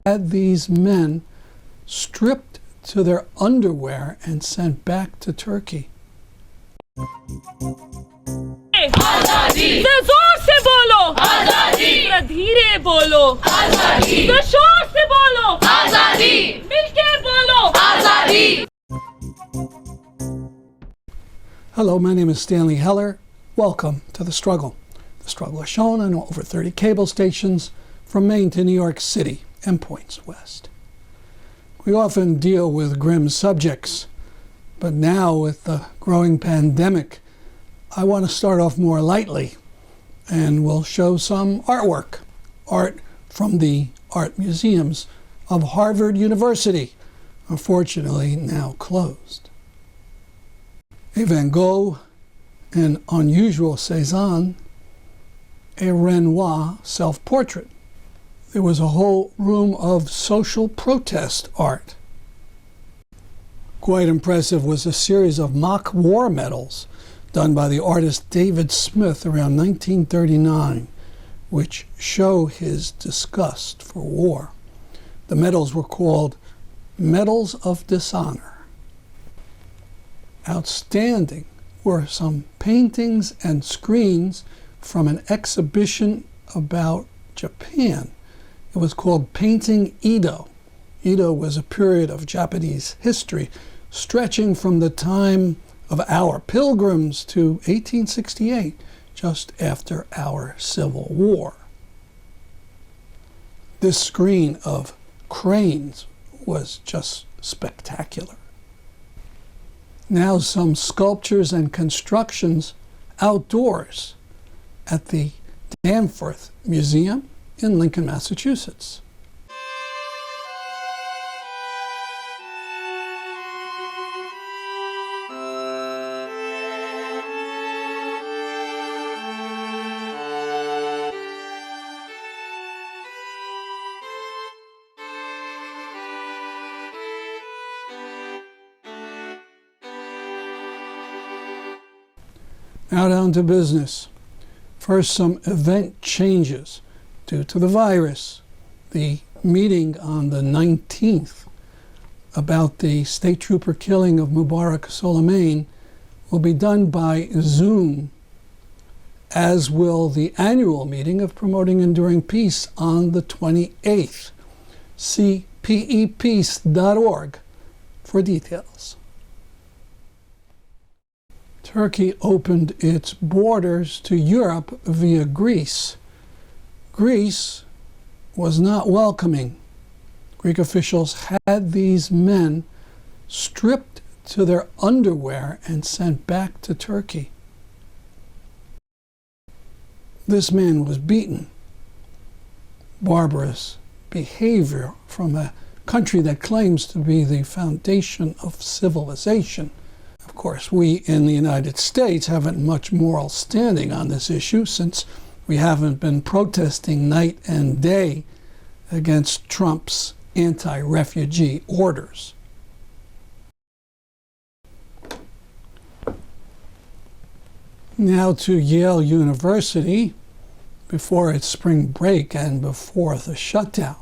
had these men stripped to their underwear and sent back to Turkey. आजादी जोर से बोलो आजादी धीरे बोलो आजादी जोर से बोलो आजादी मिलके बोलो आजादी. Hello, my name is Stanley Heller. Welcome to The Struggle. The Struggle is shown on over 30 cable stations from Maine to New York City and points west. We often deal with grim subjects, but now with the growing pandemic, I want to start off more lightly, and we'll show some artwork, art from the art museums of Harvard University, unfortunately now closed. A Van Gogh, an unusual Cézanne, a Renoir self-portrait. There was a whole room of social protest art. Quite impressive was a series of mock war medals done by the artist David Smith around 1939, which show his disgust for war. The medals were called Medals of Dishonor. Outstanding were some paintings and screens from an exhibition about Japan. It was called Painting Edo. Edo was a period of Japanese history stretching from the time of our pilgrims to 1868, just after our Civil War. This screen of cranes was just spectacular. Now some sculptures and constructions outdoors at the Danforth Museum in Lincoln, Massachusetts. Now down to business. First, some event changes due to the virus. The meeting on the 19th about the state trooper killing of Mubarak Soleiman will be done by Zoom, as will the annual meeting of Promoting Enduring Peace on the 28th. See pepeace.org for details. Turkey opened its borders to Europe via Greece. Greece was not welcoming. Greek officials had these men stripped to their underwear and sent back to Turkey. This man was beaten. Barbarous behavior from a country that claims to be the foundation of civilization. Of course, we in the United States haven't much moral standing on this issue since we haven't been protesting night and day against Trump's anti-refugee orders. Now to Yale University. Before its spring break and before the shutdown,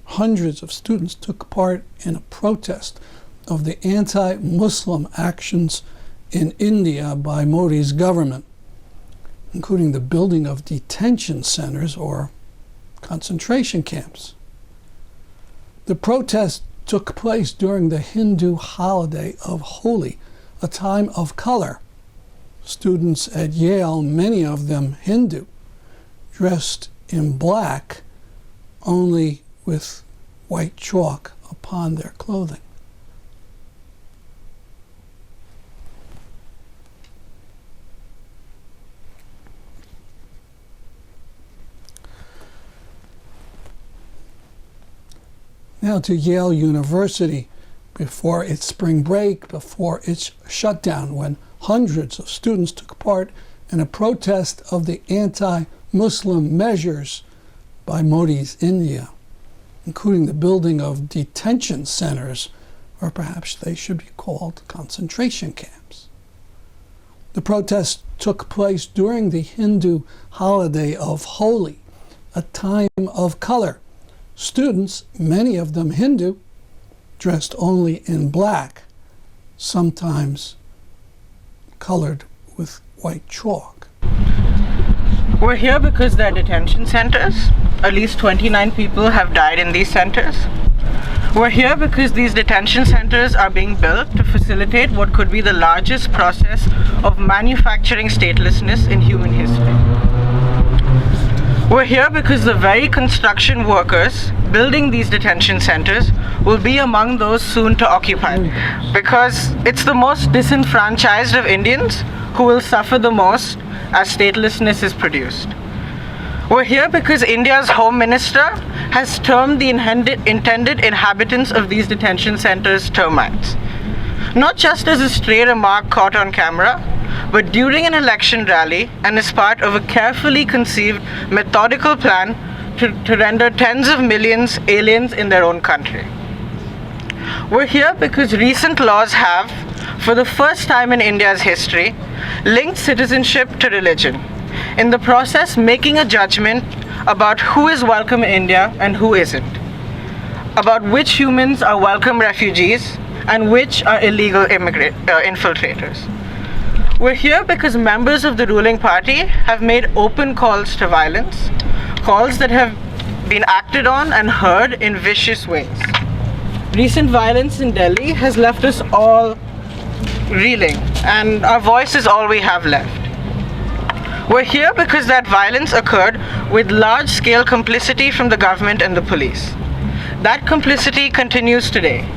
hundreds of students took part in a protest of the anti-Muslim actions in India by Modi's government, including the building of detention centers or concentration camps. The protest took place during the Hindu holiday of Holi, a time of color. Students at Yale, many of them Hindu, dressed in black, only with white chalk upon their clothing. Now to Yale University before its spring break, before its shutdown, when hundreds of students took part in a protest of the anti-Muslim measures by Modi's India, including the building of detention centers, or perhaps they should be called concentration camps. The protest took place during the Hindu holiday of Holi, a time of color. Students, many of them Hindu, dressed only in black, sometimes colored with white chalk. We're here because they're detention centers. At least 29 people have died in these centers. We're here because these detention centers are being built to facilitate what could be the largest process of manufacturing statelessness in human history. We're here because the very construction workers building these detention centers will be among those soon to occupy, because it's the most disenfranchised of Indians who will suffer the most as statelessness is produced. We're here because India's Home Minister has termed the intended inhabitants of these detention centers termites. Not just as a stray remark caught on camera, but during an election rally and as part of a carefully conceived methodical plan to render tens of millions aliens in their own country. We're here because recent laws have, for the first time in India's history, linked citizenship to religion, in the process making a judgment about who is welcome in India and who isn't, about which humans are welcome refugees and which are illegal infiltrators. We're here because members of the ruling party have made open calls to violence, calls that have been acted on and heard in vicious ways. Recent violence in Delhi has left us all reeling, and our voice is all we have left. We're here because that violence occurred with large-scale complicity from the government and the police. That complicity continues today.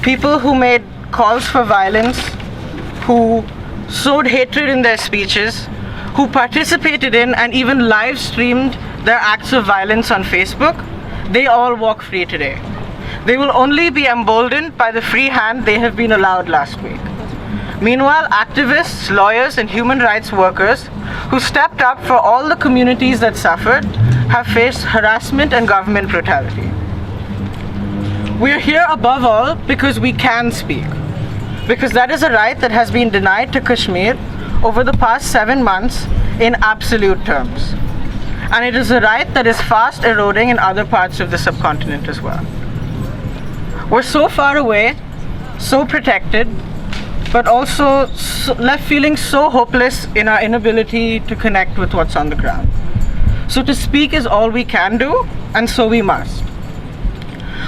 People who made calls for violence, who sowed hatred in their speeches, who participated in and even live streamed their acts of violence on Facebook, they all walk free today. They will only be emboldened by the free hand they have been allowed last week. Meanwhile, activists, lawyers, and human rights workers who stepped up for all the communities that suffered have faced harassment and government brutality. We are here above all because we can speak, because that is a right that has been denied to Kashmir over the past 7 months in absolute terms. And it is a right that is fast eroding in other parts of the subcontinent as well. We're so far away, so protected, but also left feeling so hopeless in our inability to connect with what's on the ground. So to speak is all we can do, and so we must.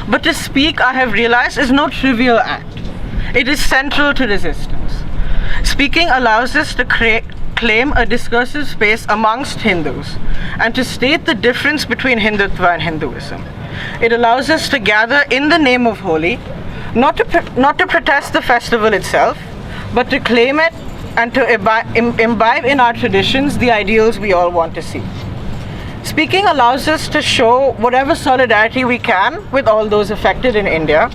But to speak, I have realized, is no trivial act. It is central to resistance. Speaking allows us to claim a discursive space amongst Hindus and to state the difference between Hindutva and Hinduism. It allows us to gather in the name of Holi, not to protest the festival itself, but to claim it and to imbibe in our traditions the ideals we all want to see. Speaking allows us to show whatever solidarity we can with all those affected in India,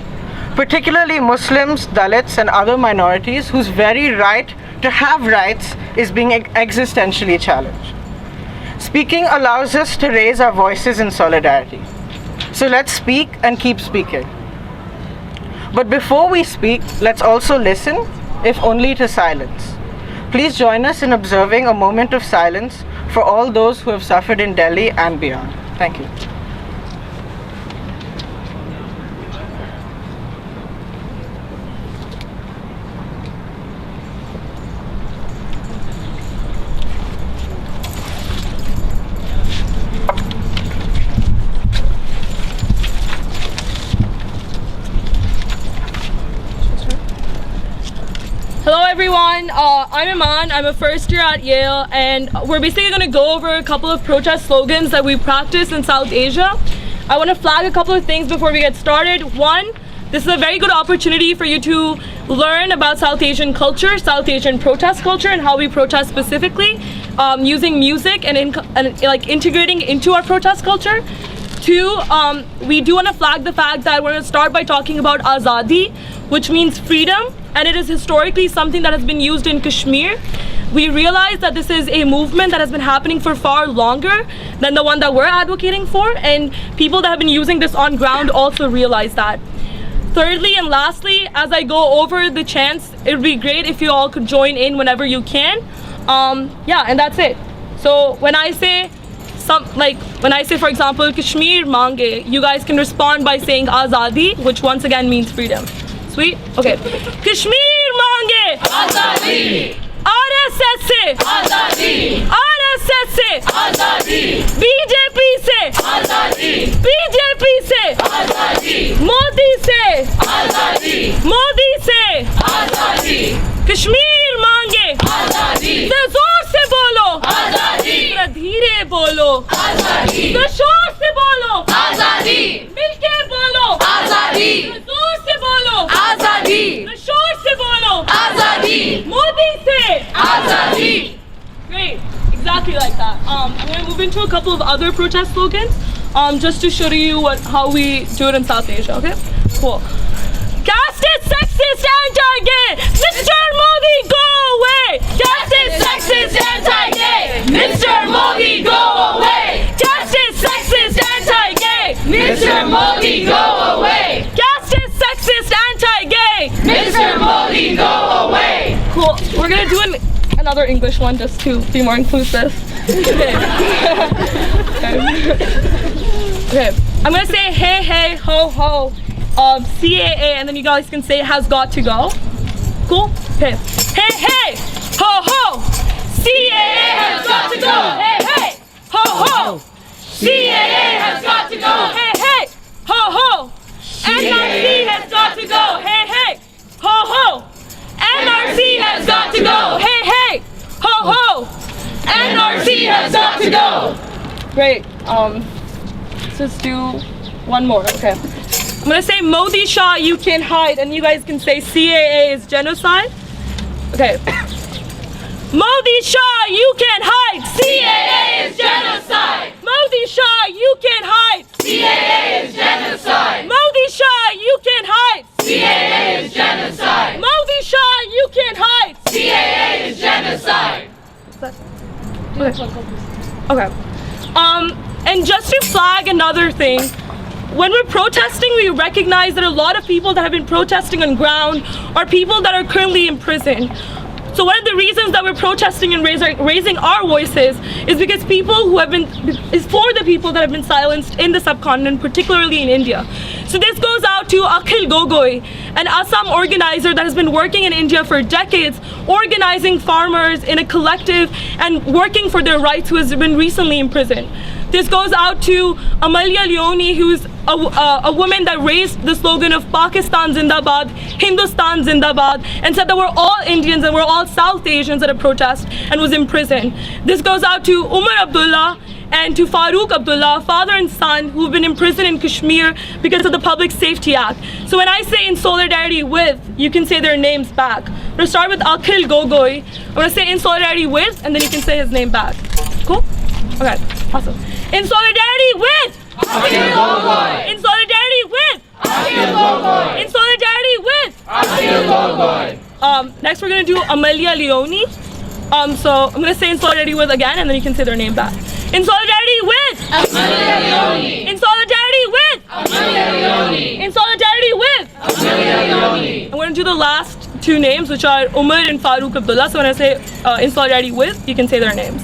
particularly Muslims, Dalits, and other minorities whose very right to have rights is being existentially challenged. Speaking allows us to raise our voices in solidarity. So let's speak and keep speaking. But before we speak, let's also listen, if only to silence. Please join us in observing a moment of silence for all those who have suffered in Delhi and beyond. Thank you. Hello everyone, I'm Iman, I'm a first year at Yale, and we're basically going to go over a couple of protest slogans that we practice in South Asia. I want to flag a couple of things before we get started. One, this is a very good opportunity for you to learn about South Asian culture, South Asian protest culture, and how we protest specifically, using music and integrating into our protest culture. Two, we do want to flag the fact that we're going to start by talking about Azadi, which means freedom, and it is historically something that has been used in Kashmir. We realize that this is a movement that has been happening for far longer than the one that we're advocating for, and people that have been using this on ground also realize that. Thirdly and lastly, as I go over the chants, it would be great if you all could join in whenever you can. Yeah, and that's it. So when I say like when I say, for example, Kashmir mange, you guys can respond by saying Azadi, which once again means freedom. Sweet? Okay. Kashmir mange! Azadi! RSS se! Azadi! RSS se! Azadi! BJP se! Azadi! BJP se! Azadi! Modi se! Azadi! Modi se! Azadi! Kashmir mange! Azadi! जोर से बोलो! आजादी! धीरे बोलो! आजादी! जोर से बोलो! आजादी! मिलके बोलो! आजादी! जोर से बोलो! आजादी! शोर से बोलो! आजादी! मोदी से! आजादी! Great, exactly like that. I'm going to move into a couple of other protest slogans, just to show you how we do it in South Asia. Okay, cool. Casteist, sexist, anti-gay, Mr. Modi, go away! Casteist, sexist, anti-gay, Mr. Modi, go away! Casteist, sexist, anti-gay, Mr. Modi, go away! Casteist, sexist, anti-gay, Mr. Modi, go away! Cool. We're gonna do another English one just to be more inclusive. Okay. Okay. I'm gonna say hey, hey, ho, ho. CAA, and then you guys can say has got to go. Cool? Okay. Hey, hey, ho, ho. CAA has got to go. Hey, hey, ho, ho. CAA has got to go. Hey, hey, ho, ho. NRC has got to go. Hey, hey, ho, ho. NRC has got to go. Hey, hey, ho, ho. NRC has got to go. Great. Let's just do one more. Okay. I'm gonna say Modi Shah, you can hide, and you guys can say CAA is genocide. Okay. Modi Shah, you can hide. CAA is genocide. Modi Shah, you can hide. CAA is genocide. Modi Shah, you can hide. CAA is genocide. Modi Shah, you can hide. CAA is genocide. Okay. And just to flag another thing, when we're protesting, we recognize that a lot of people that have been protesting on ground are people that are currently in prison. So one of the reasons that we're protesting and raising our voices is because is for the people that have been silenced in the subcontinent, particularly in India. So this goes out to Akhil Gogoi, an Assam organizer that has been working in India for decades, organizing farmers in a collective and working for their rights, who has been recently imprisoned. This goes out to Amalia Leone, who's a woman that raised the slogan of Pakistan Zindabad, Hindustan Zindabad, and said that we're all Indians and we're all South Asians at a protest, and was imprisoned. This goes out to Umar Abdullah and to Farooq Abdullah, father and son, who've been imprisoned in Kashmir because of the Public Safety Act. So when I say in solidarity with, you can say their names back. I'm gonna start with Akhil Gogoi. I'm gonna say in solidarity with, and then you can say his name back. Cool? Okay, awesome. In solidarity with Akhil Gogoi. In solidarity with Akhil Gogoi. In solidarity with Akhil Gogoi. Next we're gonna do Amalia Leone. So I'm gonna say in solidarity with again, and then you can say their name back. In solidarity with Amalia Leone. In solidarity with Amalia Leone. In solidarity with Amalia Leone. I'm gonna do the last two names, which are Umar and Farooq Abdullah. So when I say in solidarity with, you can say their names.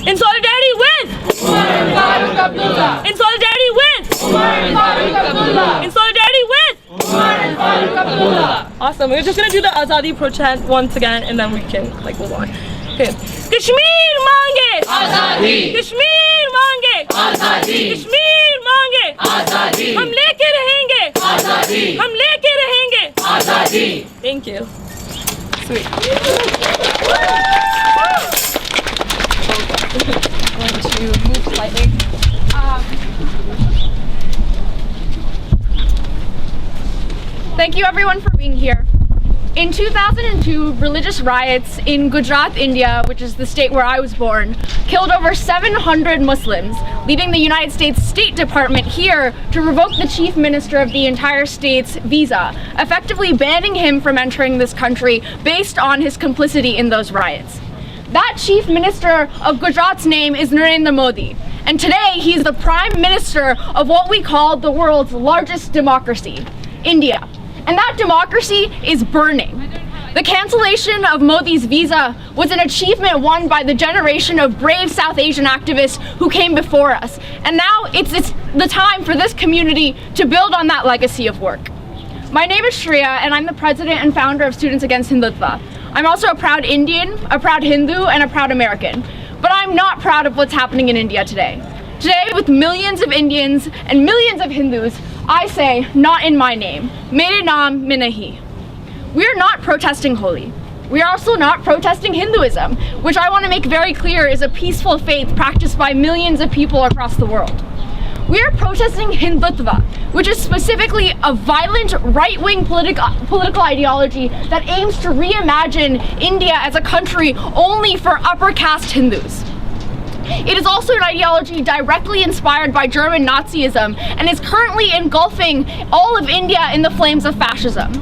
In solidarity with Umar and Farooq Abdullah. In solidarity with Umar and Farooq Abdullah. In solidarity with Umar and Farooq Abdullah. Awesome. We're just gonna do the Azadi pro-chant once again, and then we can move on. Okay. Kashmir mange Azadi. Kashmir mange Azadi. Kashmir mange Azadi. हम लेके रहेंगे Azadi. हम लेके रहेंगे Azadi. Thank you. Sweet. Going to move slightly. Thank you everyone for being here. In 2002, religious riots in Gujarat, India, which is the state where I was born, killed over 700 Muslims, leading the United States State Department here to revoke the chief minister of the entire state's visa, effectively banning him from entering this country based on his complicity in those riots. That chief minister of Gujarat's name is Narendra Modi, and today he's the prime minister of what we call the world's largest democracy, India. And that democracy is burning. The cancellation of Modi's visa was an achievement won by the generation of brave South Asian activists who came before us. And now it's the time for this community to build on that legacy of work. My name is Shreya, and I'm the president and founder of Students Against Hindutva. I'm also a proud Indian, a proud Hindu, and a proud American. But I'm not proud of what's happening in India today. Today, with millions of Indians and millions of Hindus, I say, not in my name. Mere naam mein nahi. We are not protesting Holi. We are also not protesting Hinduism, which I want to make very clear is a peaceful faith practiced by millions of people across the world. We are protesting Hindutva, which is specifically a violent right-wing political ideology that aims to reimagine India as a country only for upper caste Hindus. It is also an ideology directly inspired by German Nazism and is currently engulfing all of India in the flames of fascism.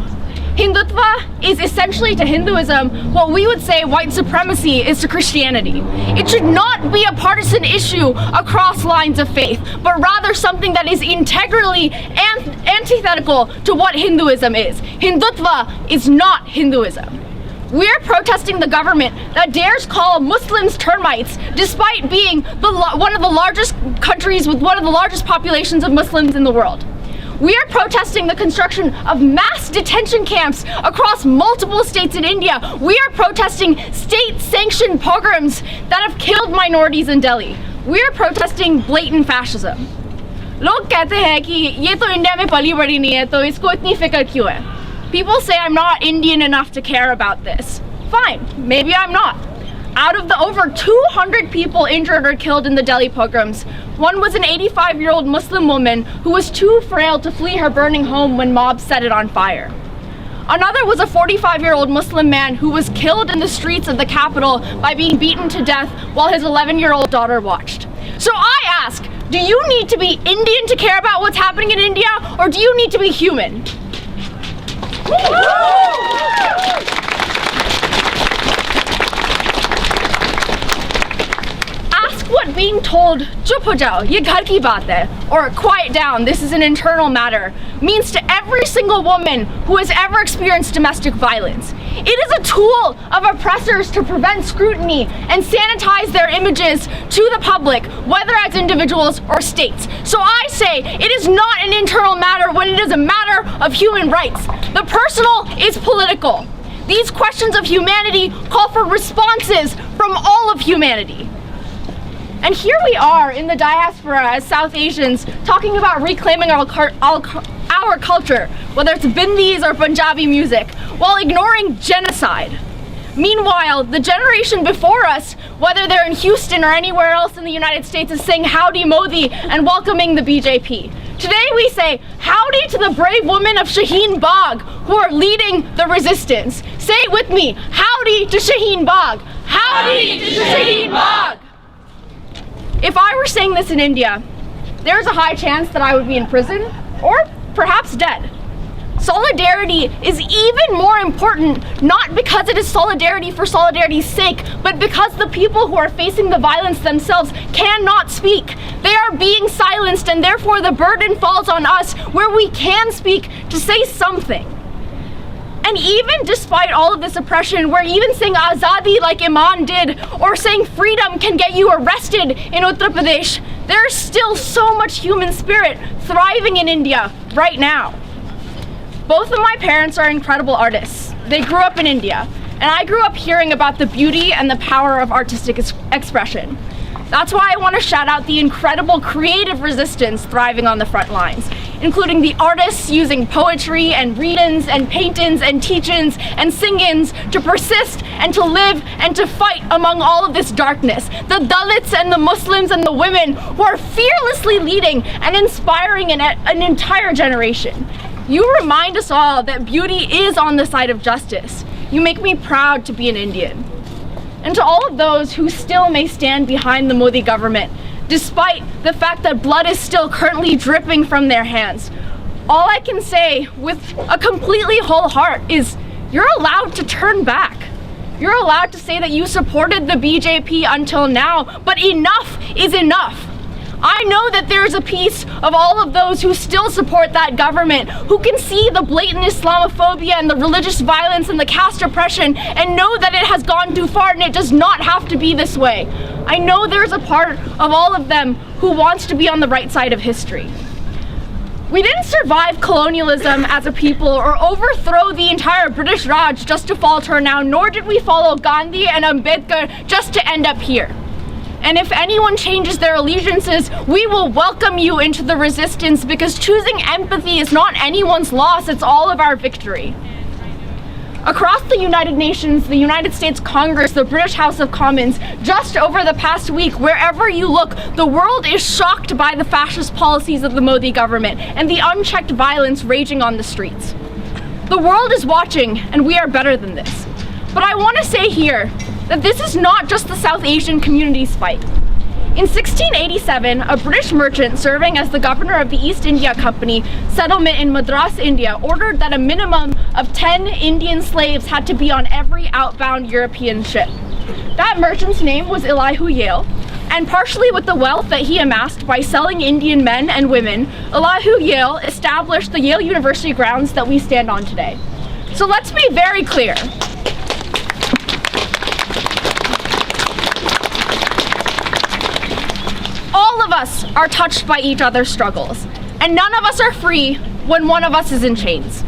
Hindutva is essentially to Hinduism what we would say white supremacy is to Christianity. It should not be a partisan issue across lines of faith, but rather something that is integrally antithetical to what Hinduism is. Hindutva is not Hinduism. We're protesting the government that dares call Muslims termites despite being one of the largest countries with one of the largest populations of Muslims in the world. We are protesting the construction of mass detention camps across multiple states in India. We are protesting state-sanctioned pogroms that have killed minorities in Delhi. We are protesting blatant fascism. लोग कहते हैं कि ये तो India में पली बड़ी नहीं है, तो इसको इतनी फिक्र क्यों है? People say I'm not Indian enough to care about this. Fine, maybe I'm not. Out of the over 200 people injured or killed in the Delhi pogroms, one was an 85-year-old Muslim woman who was too frail to flee her burning home when mobs set it on fire. Another was a 45-year-old Muslim man who was killed in the streets of the capital by being beaten to death while his 11-year-old daughter watched. So I ask, do you need to be Indian to care about what's happening in India, or do you need to be human? What being told "chup ho jao, ye ghar ki baat hai," or "quiet down, this is an internal matter," means to every single woman who has ever experienced domestic violence. It is a tool of oppressors to prevent scrutiny and sanitize their images to the public, whether as individuals or states. So I say it is not an internal matter when it is a matter of human rights. The personal is political. These questions of humanity call for responses from all of humanity. And here we are in the diaspora as South Asians talking about reclaiming our culture, whether it's Bindis or Punjabi music, while ignoring genocide. Meanwhile, the generation before us, whether they're in Houston or anywhere else in the United States, is saying howdy Modi and welcoming the BJP. Today we say howdy to the brave women of Shaheen Bagh who are leading the resistance. Say it with me, howdy to Shaheen Bagh. Howdy to Shaheen Bagh. If I were saying this in India, there's a high chance that I would be in prison or perhaps dead. Solidarity is even more important, not because it is solidarity for solidarity's sake, but because the people who are facing the violence themselves cannot speak. They are being silenced, and therefore the burden falls on us where we can speak to say something. And even despite all of this oppression, we're even saying Azadi like Iman did, or saying freedom can get you arrested in Uttar Pradesh, there's still so much human spirit thriving in India right now. Both of my parents are incredible artists. They grew up in India, and I grew up hearing about the beauty and the power of artistic expression. That's why I want to shout out the incredible creative resistance thriving on the front lines, including the artists using poetry and readings and paintings and teachings and singings to persist and to live and to fight among all of this darkness. The Dalits and the Muslims and the women who are fearlessly leading and inspiring an entire generation. You remind us all that beauty is on the side of justice. You make me proud to be an Indian. And to all of those who still may stand behind the Modi government, despite the fact that blood is still currently dripping from their hands, all I can say with a completely whole heart is you're allowed to turn back. You're allowed to say that you supported the BJP until now, but enough is enough. I know that there's a piece of all of those who still support that government, who can see the blatant Islamophobia and the religious violence and the caste oppression and know that it has gone too far and it does not have to be this way. I know there's a part of all of them who wants to be on the right side of history. We didn't survive colonialism as a people or overthrow the entire British Raj just to falter now, nor did we follow Gandhi and Ambedkar just to end up here. And if anyone changes their allegiances, we will welcome you into the resistance, because choosing empathy is not anyone's loss, it's all of our victory. Across the United Nations, the United States Congress, the British House of Commons, just over the past week, wherever you look, the world is shocked by the fascist policies of the Modi government and the unchecked violence raging on the streets. The world is watching, and we are better than this. But I want to say here that this is not just the South Asian community's fight. In 1687, a British merchant serving as the governor of the East India Company settlement in Madras, India, ordered that a minimum of 10 Indian slaves had to be on every outbound European ship. That merchant's name was Elihu Yale, and partially with the wealth that he amassed by selling Indian men and women, Elihu Yale established the Yale University grounds that we stand on today. So let's be very clear. All of us are touched by each other's struggles, and none of us are free when one of us is in chains.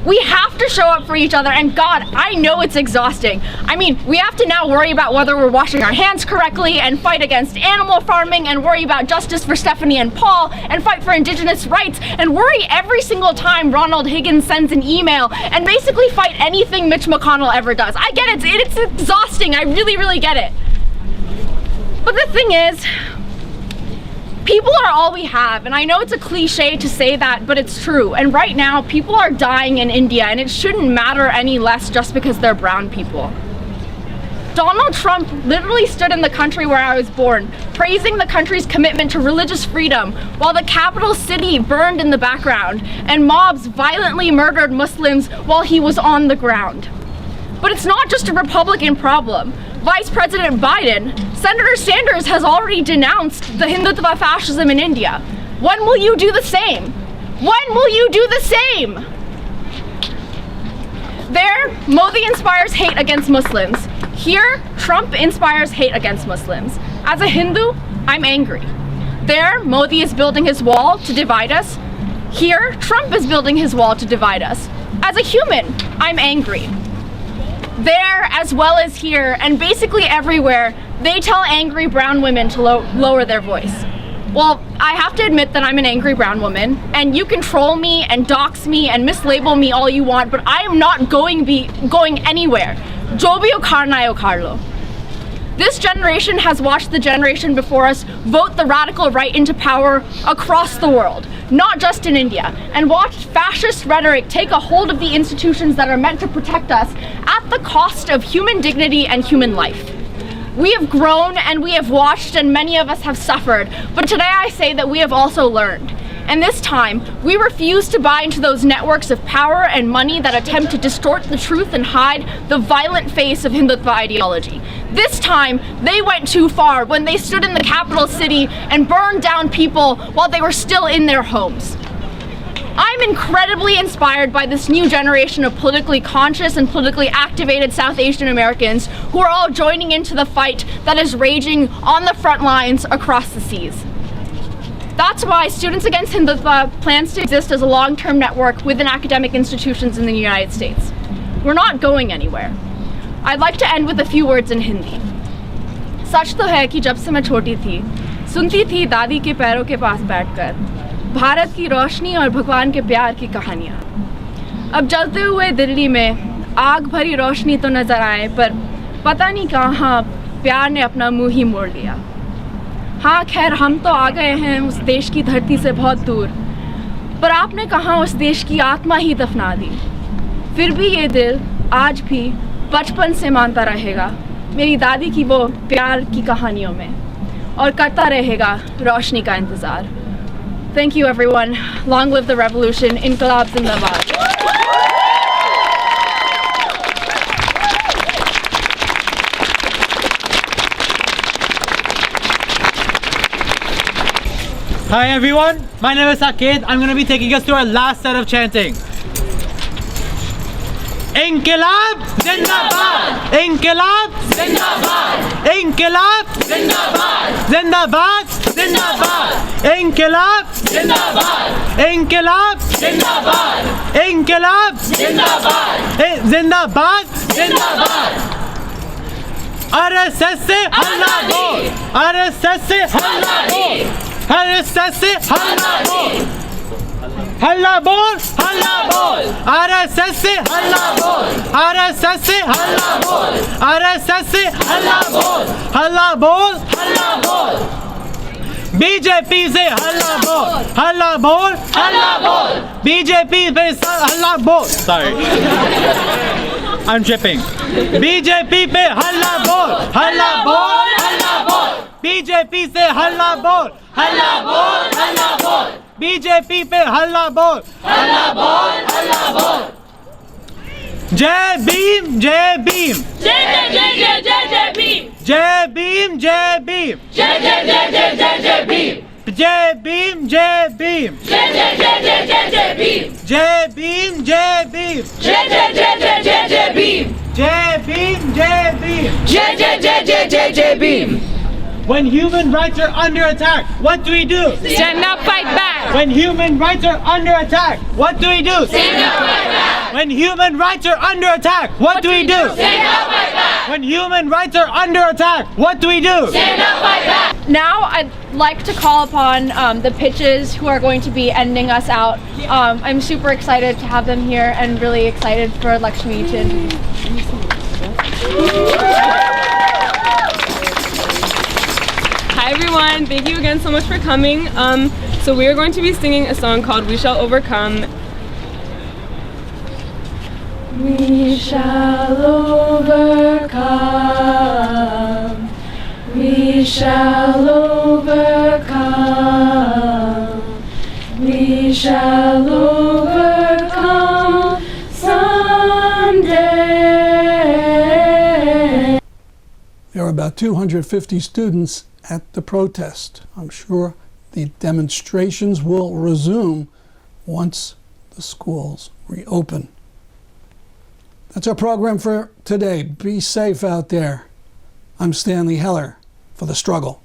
We have to show up for each other, and God, I know it's exhausting. I mean, we have to now worry about whether we're washing our hands correctly and fight against animal farming and worry about justice for Stephanie and Paul and fight for Indigenous rights and worry every single time Ronald Higgins sends an email and basically fight anything Mitch McConnell ever does. I get it, it's exhausting, I really, really get it. But the thing is, people are all we have, and I know it's a cliche to say that, but it's true. And right now, people are dying in India, and it shouldn't matter any less just because they're brown people. Donald Trump literally stood in the country where I was born, praising the country's commitment to religious freedom, while the capital city burned in the background, and mobs violently murdered Muslims while he was on the ground. But it's not just a Republican problem. Vice President Biden, Senator Sanders has already denounced the Hindutva fascism in India. When will you do the same? When will you do the same? There, Modi inspires hate against Muslims. Here, Trump inspires hate against Muslims. As a Hindu, I'm angry. There, Modi is building his wall to divide us. Here, Trump is building his wall to divide us. As a human, I'm angry. There, as well as here, and basically everywhere, they tell angry brown women to lower their voice. Well, I have to admit that I'm an angry brown woman, and you can troll me and dox me and mislabel me all you want, but I am not going anywhere. Jo bhi ukharna hai, ukhar lo. This generation has watched the generation before us vote the radical right into power across the world, not just in India, and watched fascist rhetoric take a hold of the institutions that are meant to protect us at the cost of human dignity and human life. We have grown and we have watched, and many of us have suffered, but today I say that we have also learned. And this time, we refuse to buy into those networks of power and money that attempt to distort the truth and hide the violent face of Hindutva ideology. This time, they went too far when they stood in the capital city and burned down people while they were still in their homes. I'm incredibly inspired by this new generation of politically conscious and politically activated South Asian Americans who are all joining into the fight that is raging on the front lines across the seas. That's why Students Against Hindutva plans to exist as a long-term network within academic institutions in the United States. We're not going anywhere. I'd like to end with a few words in Hindi. सच तो है कि जब से मैं छोटी थी, सुनती थी दादी के पैरों के पास बैठकर भारत की रोशनी और भगवान के प्यार की कहानियाँ। अब जलते हुए दिल्ली में आग भरी रोशनी तो नजर आए, पर पता नहीं कहाँ प्यार ने अपना मुंह ही मोड़ लिया। हाँ खैर, हम तो आ गए हैं उस देश की धरती से बहुत दूर, पर आपने कहाँ उस देश की आत्मा ही दफना दी। फिर भी ये दिल आज भी बचपन से मानता रहेगा मेरी दादी की वो प्यार की कहानियों में, और करता रहेगा रोशनी का इंतज़ार। Thank you everyone. Long live the revolution. Inqilab Zindabad. Hi everyone, my name is Akid. I'm going to be taking us through our last set of chanting. Inkilab Zindabad! Inkilab Zindabad! Inkilab Zindabad! Zindabad! Zindabad! Inkilab Zindabad! Inkilab Zindabad! Inkilab Zindabad! Zindabad! Zindabad! RSS se halla bol! RSS se halla bol! RSS se halla bol! Halla bol! Halla bol! RSS se halla bol! RSS se halla bol! RSS se halla bol! Halla bol! Halla bol! BJP se halla bol! Halla bol! Halla bol! BJP se halla bol! Sorry. I'm tripping. BJP pe halla bol! Halla bol! Halla bol! BJP se halla bol! Halla bol! Halla bol! BJP pe halla bol! Halla bol! Halla bol! Jai Bhim! Jai Bhim! Jai Jai Jai Jai Jai Jai Bhim! Jai Bhim! Jai Bhim! Jai Jai Jai Jai Jai Jai Bhim! Jai Bhim! Jai Bhim! Jai Jai Jai Jai Jai Jai Bhim! Jai Bhim! Jai Bhim! Jai Jai Jai Jai Jai Jai Bhim! Jai Bhim! Jai Bhim! Jai Jai Jai Jai Jai Jai Bhim! When human rights are under attack, what do we do? Stand up, fight back! When human rights are under attack, what do we do? Stand up, fight back! When human rights are under attack, what do we do? Stand up, fight back! When human rights are under attack, what do we do? Stand up, fight back! Now I'd like to call upon the pitches who are going to be ending us out. I'm super excited to have them here and really excited for Lakshmi to introduce. Hi everyone, thank you again so much for coming. So we are going to be singing a song called We Shall Overcome. We shall overcome. We shall overcome. We shall overcome someday. There are about 250 students at the protest. I'm sure the demonstrations will resume once the schools reopen. That's our program for today. Be safe out there. I'm Stanley Heller for The Struggle.